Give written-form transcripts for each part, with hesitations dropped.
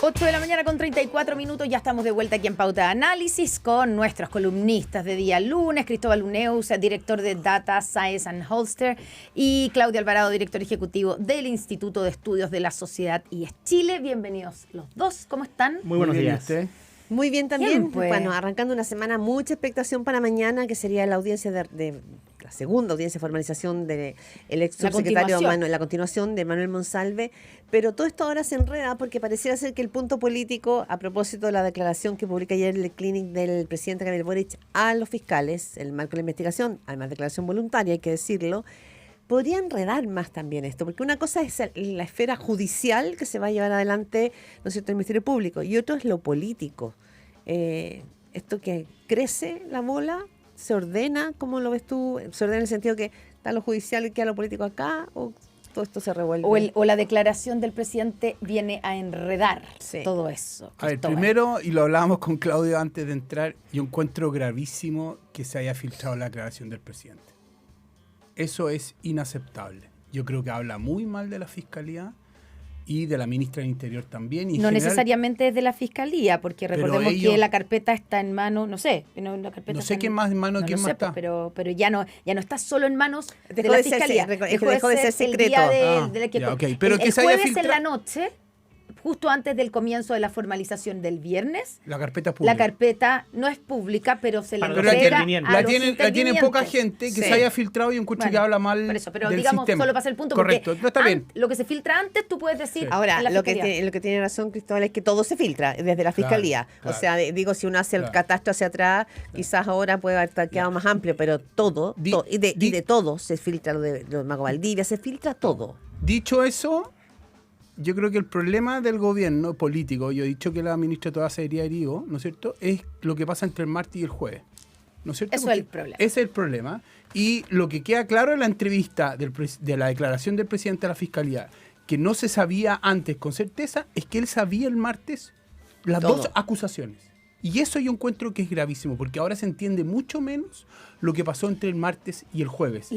8 de la mañana con 34 minutos, ya estamos de vuelta aquí en Pauta de Análisis con nuestros columnistas de día lunes, Cristóbal Uneus, director de Data Science and Holster, y Claudio Alvarado, director ejecutivo del Instituto de Estudios de la Sociedad IES Chile. Bienvenidos los dos, ¿cómo están? Muy buenos días. Muy bien también. Bien, pues. Bueno, arrancando una semana, mucha expectación para mañana, que sería la audiencia de la segunda audiencia de formalización del ex subsecretario Manuel, la continuación de Manuel Monsalve. Pero todo esto ahora se enreda porque pareciera ser que el punto político, a propósito de la declaración que publica ayer el Clinic del presidente Gabriel Boric a los fiscales, el marco de la investigación, además declaración voluntaria, hay que decirlo, podría enredar más también esto, porque una cosa es la esfera judicial que se va a llevar adelante, ¿no es cierto?, el Ministerio Público, y otro es lo político. Esto que crece la bola, se ordena, ¿cómo lo ves tú? ¿Se ordena en el sentido que está lo judicial y queda lo político acá? ¿O todo esto se revuelve? O la declaración del presidente viene a enredar todo eso. A ver, primero, y lo hablábamos con Claudio antes de entrar, yo encuentro gravísimo que se haya filtrado la declaración del presidente. Eso es inaceptable. Yo creo que habla muy mal de la Fiscalía y de la ministra del Interior también. Y no necesariamente es de la Fiscalía, porque recordemos que la carpeta está en manos, no sé quién más en manos, quién más está. Pero ya no está solo en manos de la Fiscalía. Dejó de ser secreto. Pero el jueves en la noche, justo antes del comienzo de la formalización del viernes, la carpeta pública. La carpeta no es pública, pero se le entrega la tiene poca gente que se haya filtrado y encuentro que habla mal pero del digamos, sistema. solo pasa el punto. Correcto, no está bien. Lo que se filtra antes, tú puedes decir. Sí. Ahora, lo que tiene razón Cristóbal es que todo se filtra desde la Fiscalía. Claro. O sea, digo, si uno hace el catastro hacia atrás, quizás ahora puede haber quedado más amplio, pero todo, y de todo se filtra, lo de Mago Valdivia, se filtra todo. Dicho eso, yo creo que el problema del gobierno político, yo he dicho que la ministra toda se iría herido, ¿no es cierto?, es lo que pasa entre el martes y el jueves, ¿no es cierto? Eso es el problema. Ese es el problema. Y lo que queda claro en la entrevista de la declaración del presidente a la Fiscalía, que no se sabía antes con certeza, es que él sabía el martes las dos acusaciones. Y eso yo encuentro que es gravísimo, porque ahora se entiende mucho menos lo que pasó entre el martes y el jueves.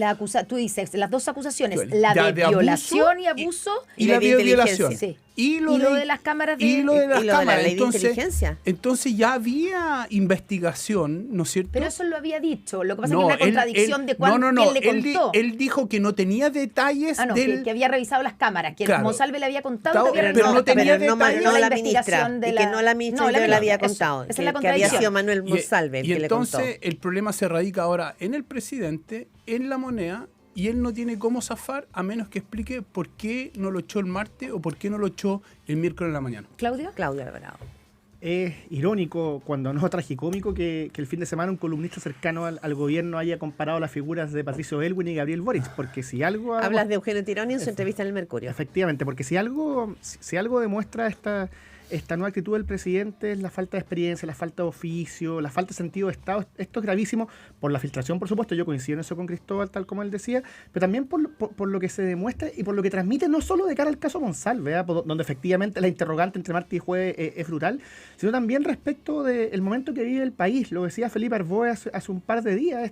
Tú dices, las dos acusaciones, la de violación y abuso y la de violación. Sí. Y lo de las cámaras de la ley de inteligencia. Entonces ya había investigación, ¿no es cierto? Pero eso lo había dicho. Lo que pasa es que hay una contradicción de quién le contó. Él dijo que no tenía detalles que había revisado las cámaras, que Monsalve le había contado, pero no tenía detalles. No la ministra, y que no la ministra le había contado. Esa es la que había contradicción. sido Manuel Monsalve el que le contó. Y entonces el problema se radica ahora en el presidente, en la moneda, y él no tiene cómo zafar a menos que explique por qué no lo echó el martes o por qué no lo echó el miércoles en la mañana. Claudio Alvarado. Es irónico, cuando no tragicómico, que el fin de semana un columnista cercano al gobierno haya comparado las figuras de Patricio Aylwin y Gabriel Boric, porque si algo... Hablas de Eugenio Tironi en su entrevista en El Mercurio. Efectivamente, porque si algo demuestra esta nueva actitud del presidente es la falta de experiencia, la falta de oficio, la falta de sentido de Estado. Esto es gravísimo por la filtración, por supuesto, yo coincido en eso con Cristóbal, tal como él decía, pero también por lo que se demuestra y por lo que transmite no solo de cara al caso Monsalve, donde efectivamente la interrogante entre martes y jueves es brutal, sino también respecto del momento que vive el país. Lo decía Felipe Arboe hace un par de días,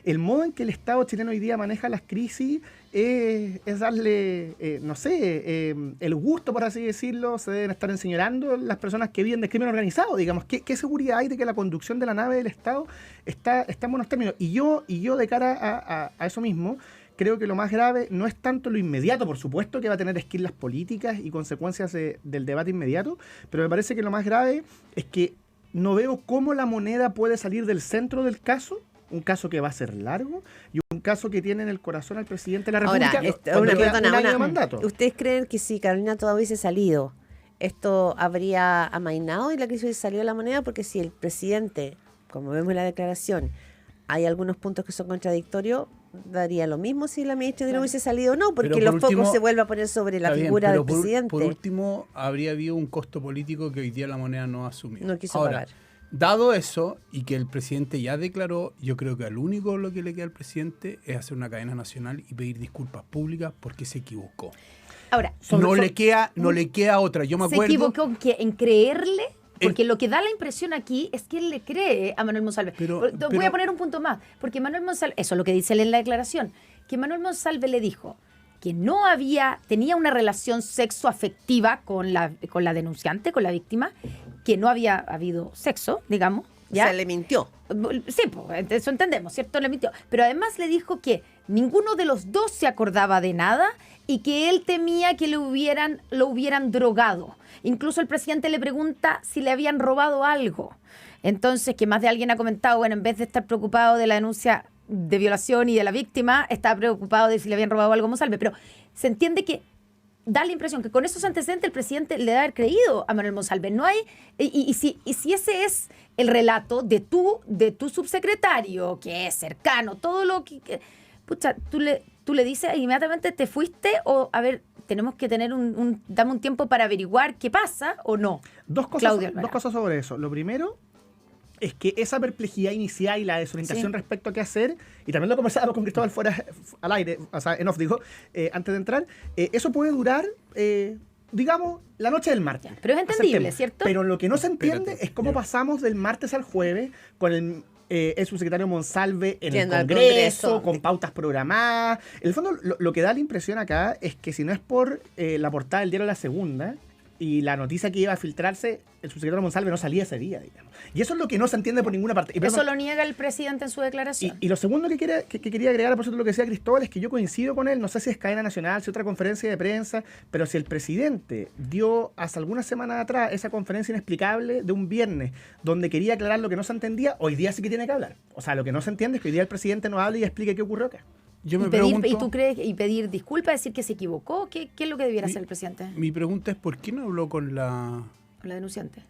el modo en que el Estado chileno hoy día maneja las crisis es darle, el gusto, por así decirlo. Se deben estar enseñorando las personas que viven de crimen organizado, digamos. ¿Qué seguridad hay de que la conducción de la nave del Estado está en buenos términos? Y yo de cara a eso mismo, creo que lo más grave no es tanto lo inmediato, por supuesto que va a tener esquilas políticas y consecuencias del debate inmediato, pero me parece que lo más grave es que no veo cómo la moneda puede salir del centro del caso, un caso que va a ser largo y un caso que tiene en el corazón al presidente de la República. Ahora, mandato. ¿Ustedes creen que si Carolina todavía hubiese salido, esto habría amainado y la crisis hubiese salido de la moneda? Porque si el presidente, como vemos en la declaración, hay algunos puntos que son contradictorios, daría lo mismo si la ministra no hubiese salido o no, porque los focos se vuelven a poner sobre la figura del presidente. Por último, habría habido un costo político que hoy día la moneda no ha asumido. No quiso pagar. Dado eso, y que el presidente ya declaró, yo creo que al único lo que le queda al presidente es hacer una cadena nacional y pedir disculpas públicas porque se equivocó. Ahora, no le queda otra. Yo me acuerdo. ¿Se equivocó en creerle? Porque lo que da la impresión aquí es que él le cree a Manuel Monsalve. Voy a poner un punto más, porque Manuel Monsalve, eso es lo que dice él en la declaración, que Manuel Monsalve le dijo, que tenía una relación sexoafectiva con la denunciante, con la víctima, que no había habido sexo, digamos. ¿Ya? O sea, le mintió. Sí, pues, eso entendemos, ¿cierto? Le mintió. Pero además le dijo que ninguno de los dos se acordaba de nada y que él temía que lo hubieran drogado. Incluso el presidente le pregunta si le habían robado algo. Entonces, que más de alguien ha comentado, bueno, en vez de estar preocupado de la denuncia de violación y de la víctima, está preocupado de si le habían robado algo a Monsalve. Pero se entiende que da la impresión que con esos antecedentes el presidente le debe haber creído a Manuel Monsalve. No hay, y si ese es el relato de tu subsecretario, que es cercano, todo lo que pucha, tú le dices inmediatamente te fuiste, o a ver, tenemos que tener dame un tiempo para averiguar qué pasa o no. Dos cosas sobre eso. Lo primero es que esa perplejidad inicial y la desorientación respecto a qué hacer, y también lo conversábamos con Cristóbal fuera al aire, o sea, en off, digo, antes de entrar, eso puede durar, digamos, la noche del martes. Pero es entendible, ¿cierto? Pero lo que no se entiende es cómo pasamos del martes al jueves con el subsecretario Monsalve en el Congreso, con pautas programadas. En el fondo, lo que da la impresión acá es que si no es por la portada del diario La Segunda y la noticia que iba a filtrarse, el subsecretario Monsalve no salía ese día, digamos. Y eso es lo que no se entiende por ninguna parte. Eso lo niega el presidente en su declaración. Y lo segundo que quería agregar, por cierto, lo que decía Cristóbal, es que yo coincido con él, no sé si es cadena nacional, si otra conferencia de prensa, pero si el presidente dio hace algunas semanas atrás esa conferencia inexplicable de un viernes donde quería aclarar lo que no se entendía, hoy día sí que tiene que hablar. O sea, lo que no se entiende es que hoy día el presidente no hable y explique qué ocurrió acá. ¿Y tú crees, y pedir disculpas, decir que se equivocó? ¿Qué es lo que debiera hacer el presidente? Mi pregunta es, ¿por qué no habló con la denunciante?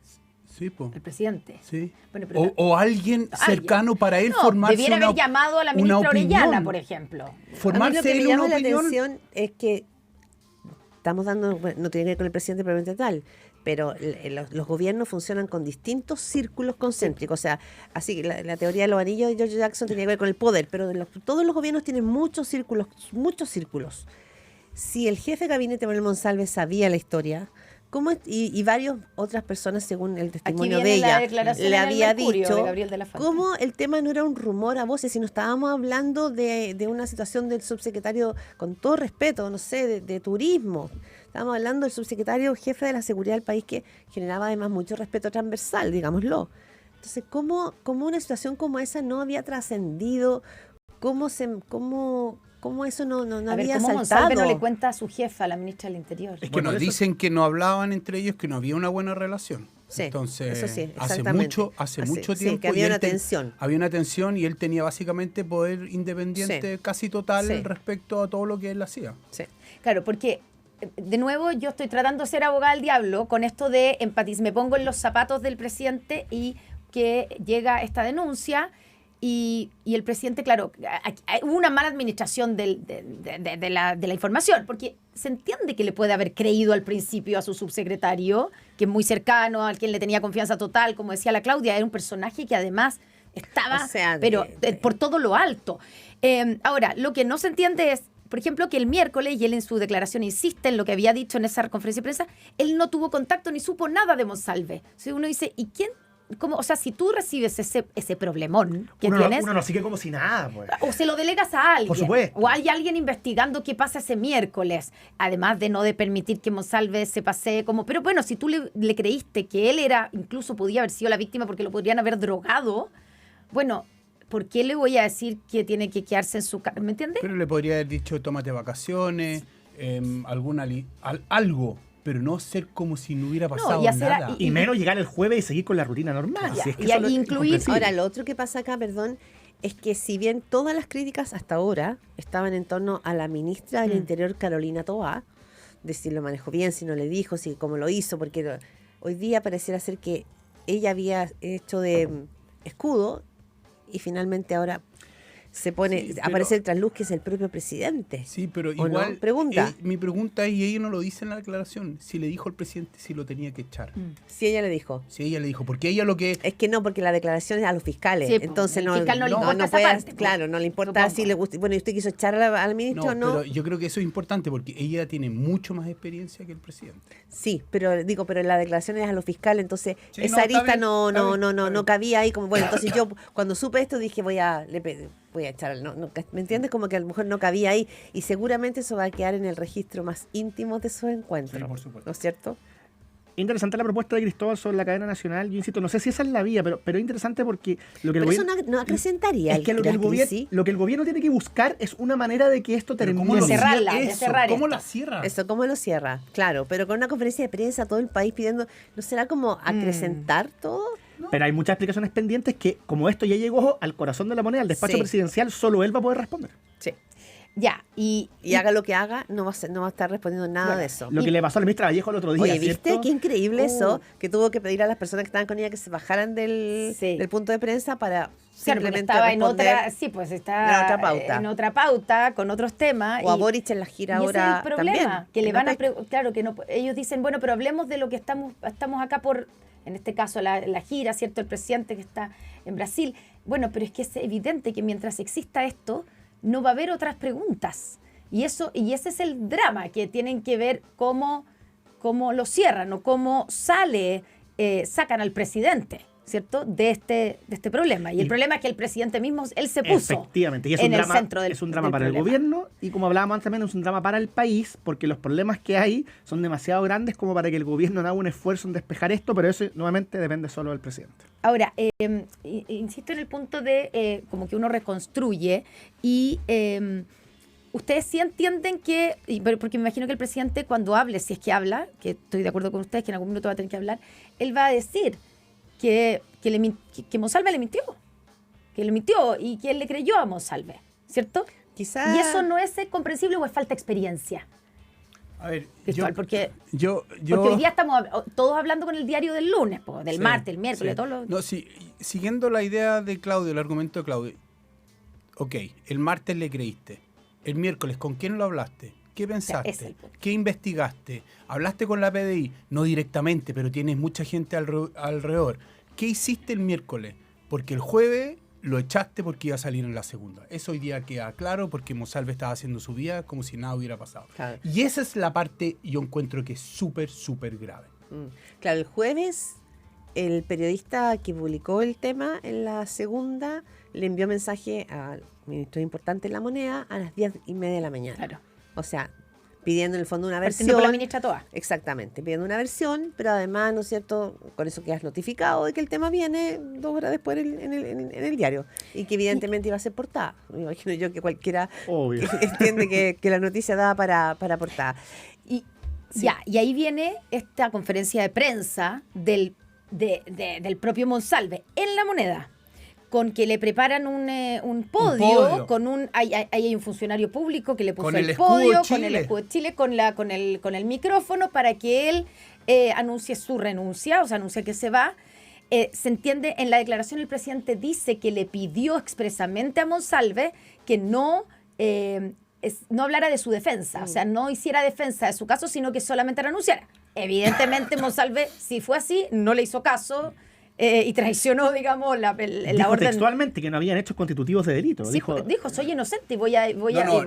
Sí, pues. El presidente. Sí. Bueno, pero o alguien cercano para él formarse debiera haber llamado a la ministra Orellana, por ejemplo. Formarse a mí lo que me llama una la opinión. atención es que estamos dando, bueno, no tiene que ver con el presidente probablemente tal, pero los gobiernos funcionan con distintos círculos concéntricos. O sea, así la teoría de los anillos de George Jackson tenía que ver con el poder, pero todos los gobiernos tienen muchos círculos. Si el jefe de gabinete Manuel Monsalve sabía la historia, y varias otras personas, según el testimonio de ella, le había dicho cómo el tema no era un rumor a voces, sino estábamos hablando de una situación del subsecretario, con todo respeto, no sé, de turismo. Estábamos hablando del subsecretario jefe de la seguridad del país, que generaba además mucho respeto transversal, digámoslo. Entonces, ¿cómo una situación como esa no había trascendido? ¿Cómo eso no había ¿cómo saltado? Monsalve no le cuenta a su jefa, a la ministra del Interior? Es que dicen que no hablaban entre ellos, que no había una buena relación. Sí, entonces, eso sí, hace mucho tiempo. Sí, que había una tensión. Había una tensión y él tenía básicamente poder independiente casi total respecto a todo lo que él hacía. Sí. Claro, porque de nuevo yo estoy tratando de ser abogada del diablo con esto de empatizar. Me pongo en los zapatos del presidente y que llega esta denuncia. Y el presidente, claro, hubo una mala administración de la información, porque se entiende que le puede haber creído al principio a su subsecretario, que es muy cercano, al quien le tenía confianza total, como decía la Claudia, era un personaje que además estaba, por todo lo alto. Ahora, lo que no se entiende es, por ejemplo, que el miércoles, y él en su declaración insiste en lo que había dicho en esa conferencia de prensa, él no tuvo contacto ni supo nada de Monsalve. Entonces uno dice, ¿y quién? ¿Cómo? O sea, si tú recibes ese problemón que tienes... Uno lo sigue como si nada, pues. O se lo delegas a alguien. Por supuesto. O hay alguien investigando qué pasa ese miércoles. Además de no permitir que Monsalve se pasee como... Pero bueno, si tú le creíste que él incluso podía haber sido la víctima porque lo podrían haber drogado, bueno, ¿por qué le voy a decir que tiene que quedarse en su casa? ¿Me entiendes? Pero le podría haber dicho, tómate vacaciones, algo. Pero no ser como si no hubiera pasado nada. Y menos llegar el jueves y seguir con la rutina normal. Ya, si es que y incluir... Ahora, lo otro que pasa acá, perdón, es que si bien todas las críticas hasta ahora estaban en torno a la ministra del Interior, Carolina Toá, de si lo manejó bien, si no le dijo, si cómo lo hizo, porque hoy día pareciera ser que ella había hecho de escudo y finalmente ahora aparece el trasluz que es el propio presidente. Sí, pero igual... ¿No? Pregunta. Mi pregunta es, y ella no lo dice en la declaración, si le dijo al presidente si lo tenía que echar. Si ella le dijo. Si ella le dijo, porque ella lo que... Es que no, porque la declaración es a los fiscales. Sí, entonces el fiscal no le importa esa parte, claro, no le importa si le gusta. Bueno, ¿y usted quiso echar al ministro o no? Pero yo creo que eso es importante porque ella tiene mucho más experiencia que el presidente. Sí, pero la declaración es a los fiscales, entonces esa arista no cabía ahí. Como bueno, entonces yo cuando supe esto dije voy a echar, ¿me entiendes? Como que a lo mejor no cabía ahí, y seguramente eso va a quedar en el registro más íntimo de esos encuentros, Sí, por supuesto. ¿no es cierto? Interesante la propuesta de Cristóbal sobre la cadena nacional. Yo insisto, no sé si esa es la vía, pero interesante porque lo que el Pero eso gobierno... no acrecentaría Es que lo que el gobierno tiene que buscar es una manera de que esto termine. ¿Cómo lo cerrarla, cierra de eso? cerrar ¿Cómo esto. la cierra? Eso, ¿cómo lo cierra? Claro, pero con una conferencia de prensa, todo el país pidiendo, ¿no será como acrecentar todo? Pero hay muchas explicaciones pendientes que, como esto ya llegó al corazón de la moneda, al despacho Sí. presidencial, solo él va a poder responder. Sí. Ya, y Haga lo que haga, no va a estar respondiendo nada Bueno, de eso. Lo que le pasó a la ministra Vallejo el otro día, Oye, ¿viste? ¿cierto? Qué increíble eso, que tuvo que pedir a las personas que estaban con ella que se bajaran del Sí. punto de prensa para claro, porque simplemente estaba en responder. otra, sí, pues está en otra pauta. en otra pauta, con otros temas. O a Boric en la gira y ahora ese es el problema, también. que le en van a OPEC. claro que no, ellos dicen, bueno, pero hablemos de lo que estamos acá por, en este caso la gira, ¿cierto? El presidente que está en Brasil. Bueno, pero es que es evidente que mientras exista esto, no va a haber otras preguntas. Y ese es el drama, que tienen que ver cómo lo cierran o cómo sacan al presidente, ¿cierto? De este problema. Y el problema es que el presidente mismo, él se puso Efectivamente, y es en un el drama, centro del es un drama del para el problema. gobierno y, como hablábamos antes, también es un drama para el país, porque los problemas que hay son demasiado grandes como para que el gobierno no haga un esfuerzo en despejar esto, pero eso nuevamente depende solo del presidente. Ahora, insisto en el punto de como que uno reconstruye y ustedes sí entienden que, porque me imagino que el presidente cuando hable, si es que habla, que estoy de acuerdo con ustedes, que en algún minuto va a tener que hablar, él va a decir que Monsalve le mintió, y que él le creyó a Monsalve, ¿cierto? Quizás. Y eso no es comprensible o es falta de experiencia, A ver, Cristóbal, porque yo hoy día estamos todos hablando con el diario del lunes, del Sí, martes, el miércoles, sí. todos los... No, sí, siguiendo la idea de Claudio, el argumento de Claudio. Ok, el martes le creíste. El miércoles, ¿con quién lo hablaste? ¿Qué ese es pensaste? el punto. ¿Qué investigaste? ¿Hablaste con la PDI? No directamente, pero tienes mucha gente alrededor. ¿Qué hiciste el miércoles? Porque el jueves lo echaste porque iba a salir en la segunda. Eso hoy día queda claro porque Monsalve estaba haciendo su vida como si nada hubiera pasado. Claro. Y esa es la parte, yo encuentro que es súper, súper grave. Claro, el jueves el periodista que publicó el tema en la segunda le envió mensaje al ministro importante de la moneda a las 10:30 de la mañana. Claro. O sea, pidiendo en el fondo una Partiendo versión. por la ministra Toa. Exactamente, pidiendo una versión, pero además, ¿no es cierto?, con eso quedas notificado de que el tema viene 2 horas después en el diario y que evidentemente iba a ser portada. Me imagino yo que cualquiera Obvio. entiende que la noticia daba para portada. Y, Sí. ya, y ahí viene esta conferencia de prensa del propio Monsalve en La Moneda, con que le preparan un podio, podio. ahí hay un funcionario público que le puso Con el el escudo de podio, con Chile. el escudo de Chile, con el micrófono para que él anuncie su renuncia, o sea, anuncia que se va. Se entiende, en la declaración el presidente dice que le pidió expresamente a Monsalve que no hablara de su defensa, o sea, no hiciera defensa de su caso, sino que solamente renunciara. Evidentemente, Monsalve, si fue así, no le hizo caso y traicionó, digamos, la Dijo orden. textualmente que no habían hechos constitutivos de delito. Sí, dijo, soy inocente y voy a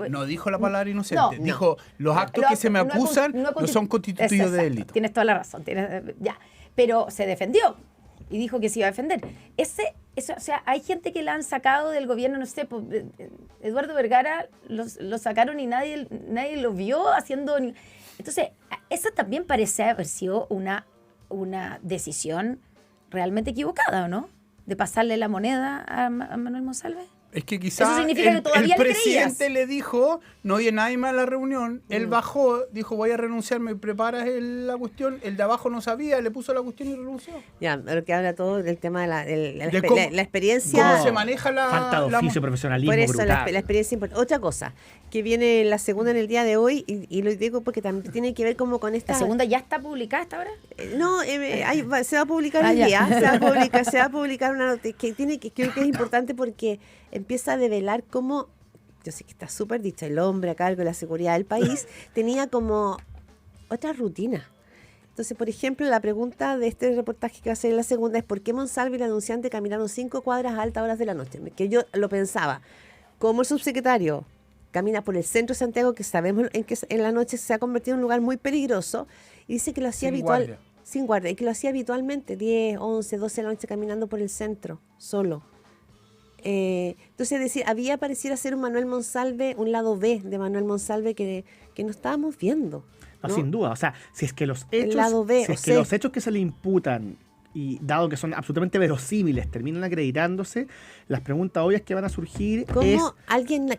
No dijo la palabra inocente. No. Dijo, los actos Lo- que se me no es acusan no es no son constitutivos de exacto, delito. Tienes toda la razón. Ya. Pero se defendió y dijo que se iba a defender. O sea, hay gente que la han sacado del gobierno, no sé, Eduardo Vergara lo sacaron y nadie lo vio haciendo... Entonces, esa también parece haber sido una decisión realmente equivocada, ¿o no? De pasarle la moneda a Manuel Monsalve. Es que quizás Eso significa que todavía el le presidente creías. le dijo, no había nadie más a la reunión, él bajó, dijo, voy a renunciar, me preparas la cuestión, el de abajo no sabía, le puso la cuestión y renunció. Ya, lo que habla todo del tema de De cómo- la experiencia. ¿Cómo se maneja falta de oficio, profesionalismo Por eso brutal. la experiencia importante. Otra cosa, que viene la segunda en el día de hoy, y lo digo porque también tiene que ver como con esta... ¿La segunda ya está publicada hasta ahora? No, se va a publicar Ah, el ya. día, se va a publicar una noticia que creo que es importante porque empieza a develar cómo, yo sé que está súper dicho, el hombre a cargo de la seguridad del país tenía como otra rutina. Entonces, por ejemplo, la pregunta de este reportaje que va a ser en la segunda es ¿por qué Monsalve y el anunciante caminaron 5 cuadras a altas horas de la noche? Que yo lo pensaba, como el subsecretario camina por el centro de Santiago, que sabemos en la noche se ha convertido en un lugar muy peligroso, y dice que lo hacía sin guardia, y que lo hacía habitualmente, 10, 11, 12 de la noche caminando por el centro, solo. Entonces, había pareciera ser un Manuel Monsalve, un lado B de Manuel Monsalve que no estábamos viendo. No, ¿no? sin duda. O sea, si es que los hechos, El lado B, los hechos que se le imputan, y dado que son absolutamente verosímiles, terminan acreditándose, las preguntas obvias que van a surgir ¿Cómo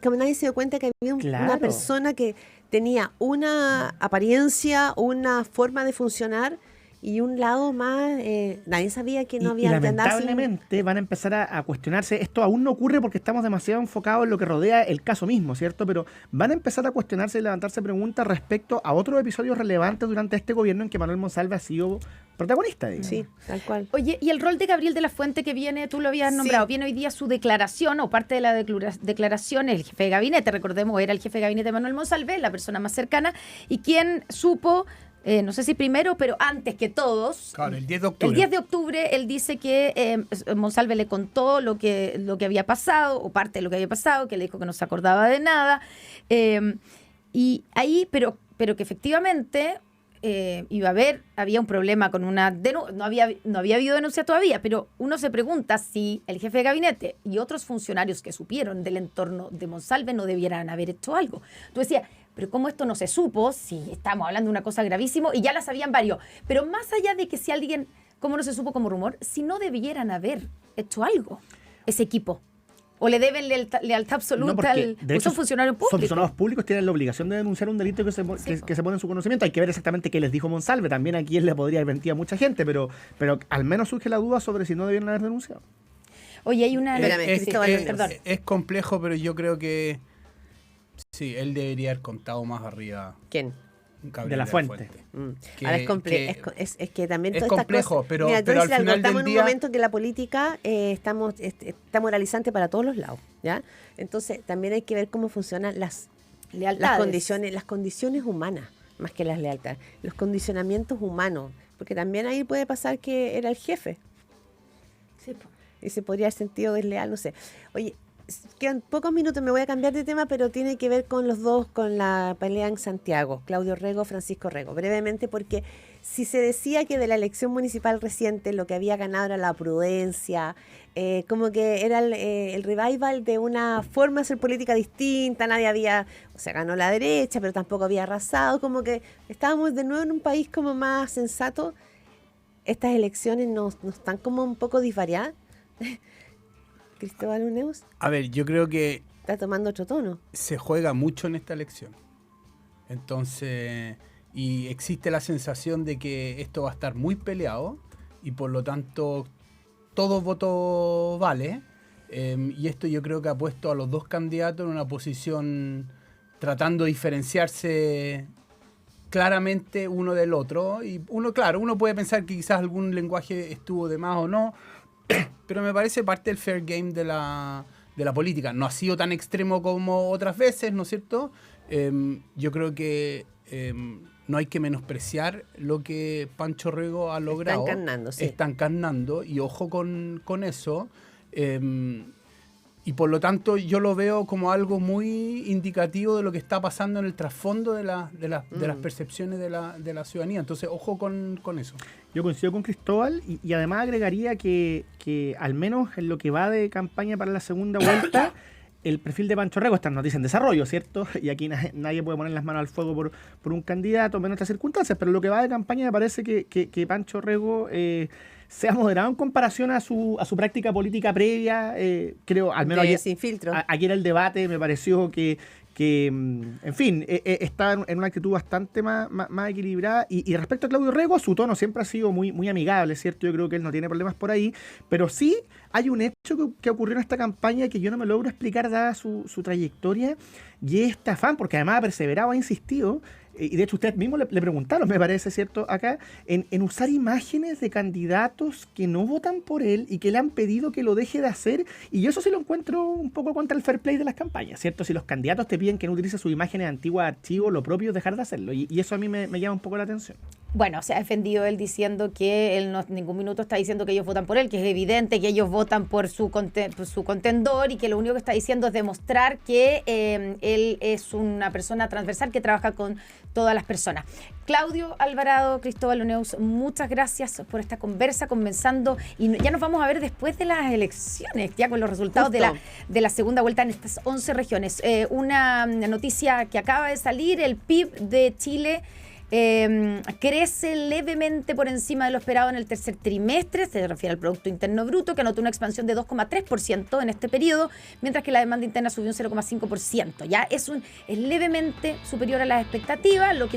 como nadie se dio cuenta que había una persona que tenía una apariencia, una forma de funcionar y un lado más, nadie sabía que no había y lamentablemente van a empezar a cuestionarse. Esto aún no ocurre porque estamos demasiado enfocados en lo que rodea el caso mismo, ¿cierto? Pero van a empezar a cuestionarse y levantarse preguntas respecto a otros episodios relevantes durante este gobierno en que Manuel Monsalve ha sido protagonista, digamos. Sí, tal cual. Oye, y el rol de Gabriel de la Fuente que viene, tú lo habías nombrado, viene hoy día su declaración o parte de la declaración, el jefe de gabinete, recordemos, era el jefe de gabinete de Manuel Monsalve, la persona más cercana, y quien supo, no sé si primero, pero antes que todos. Claro, el 10 de octubre. El 10 de octubre él dice que Monsalve le contó lo que había pasado, o parte de lo que había pasado, que le dijo que no se acordaba de nada. Y ahí, pero que efectivamente había un problema con una denuncia, no había habido denuncia todavía, pero uno se pregunta si el jefe de gabinete y otros funcionarios que supieron del entorno de Monsalve no debieran haber hecho algo. Tú decías, pero ¿cómo esto no se supo? Si estamos hablando de una cosa gravísima y ya la sabían varios. Pero más allá de que si alguien, ¿cómo no se supo como rumor? Si no debieran haber hecho algo ese equipo. ¿O le deben lealtad absoluta son funcionarios públicos? Son funcionarios públicos, tienen la obligación de denunciar un delito que se pone en su conocimiento. Hay que ver exactamente qué les dijo Monsalve. También aquí él le podría haber mentido a mucha gente, pero al menos surge la duda sobre si no debieron haber denunciado. Oye, hay una... Perdón. Es complejo, pero yo creo que sí, él debería haber contado más arriba. ¿Quién? Gabriel de la Fuente. Ahora es que también es todas complejo, estas cosas, pero, mira, pero al final estamos del en día... un momento en que la política está moralizante para todos los lados, ¿ya? Entonces también hay que ver cómo funcionan las condiciones humanas, más que las lealtades, los condicionamientos humanos, porque también ahí puede pasar que era el jefe. Sí, pues. Y se podría haber sentido desleal, no sé. Oye, quedan pocos minutos, me voy a cambiar de tema, pero tiene que ver con los dos, con la pelea en Santiago, Claudio Rego, Francisco Rego. Brevemente, porque si se decía que de la elección municipal reciente lo que había ganado era la prudencia, como que era el revival de una forma de hacer política distinta, ganó la derecha, pero tampoco había arrasado, como que estábamos de nuevo en un país como más sensato. Estas elecciones no están como un poco disvariadas. Cristóbal Uneus. A ver, yo creo que... Está tomando otro tono. Se juega mucho en esta elección. Entonces, y existe la sensación de que esto va a estar muy peleado y por lo tanto todo voto vale. Y esto yo creo que ha puesto a los dos candidatos en una posición tratando de diferenciarse claramente uno del otro. Y uno puede pensar que quizás algún lenguaje estuvo de más o no, pero me parece parte del fair game de la política. No ha sido tan extremo como otras veces, ¿no es cierto? Yo creo que no hay que menospreciar lo que Pancho Rego ha logrado. Está encarnando, y ojo con eso. Y por lo tanto yo lo veo como algo muy indicativo de lo que está pasando en el trasfondo de las percepciones de la ciudadanía. Entonces, ojo con eso. Yo coincido con Cristóbal y además agregaría que al menos en lo que va de campaña para la segunda vuelta, el perfil de Pancho Rego, estas noticias en desarrollo, ¿cierto? Y aquí nadie puede poner las manos al fuego por un candidato, menos estas circunstancias, pero lo que va de campaña me parece que Pancho Rego se ha moderado en comparación a su práctica política previa. Creo, al menos ayer, sin filtro. Ayer el debate me pareció que en fin, está en una actitud bastante más equilibrada. Y respecto a Claudio Rego, su tono siempre ha sido muy, muy amigable, ¿cierto? Yo creo que él no tiene problemas por ahí, pero sí hay un hecho que ocurrió en esta campaña que yo no me logro explicar dada su trayectoria, y es este afán, porque además ha perseverado, ha insistido, y de hecho ustedes mismos le preguntaron, me parece, ¿cierto?, acá, en usar imágenes de candidatos que no votan por él y que le han pedido que lo deje de hacer, y yo eso sí lo encuentro un poco contra el fair play de las campañas, ¿cierto? Si los candidatos te piden que no utilices sus imágenes antiguas de archivo, lo propio es dejar de hacerlo, y eso a mí me llama un poco la atención. Bueno, se ha defendido él diciendo que él no en ningún minuto está diciendo que ellos votan por él, que es evidente que ellos votan por su contendor y que lo único que está diciendo es demostrar que él es una persona transversal que trabaja con todas las personas. Claudio Alvarado, Cristóbal Luneus, muchas gracias por esta conversa, comenzando, y ya nos vamos a ver después de las elecciones, ya con los resultados de la segunda vuelta en estas 11 regiones. Una noticia que acaba de salir, el PIB de Chile crece levemente por encima de lo esperado en el tercer trimestre, se refiere al Producto Interno Bruto, que anotó una expansión de 2,3% en este periodo, mientras que la demanda interna subió un 0,5%. Ya es levemente superior a las expectativas, lo que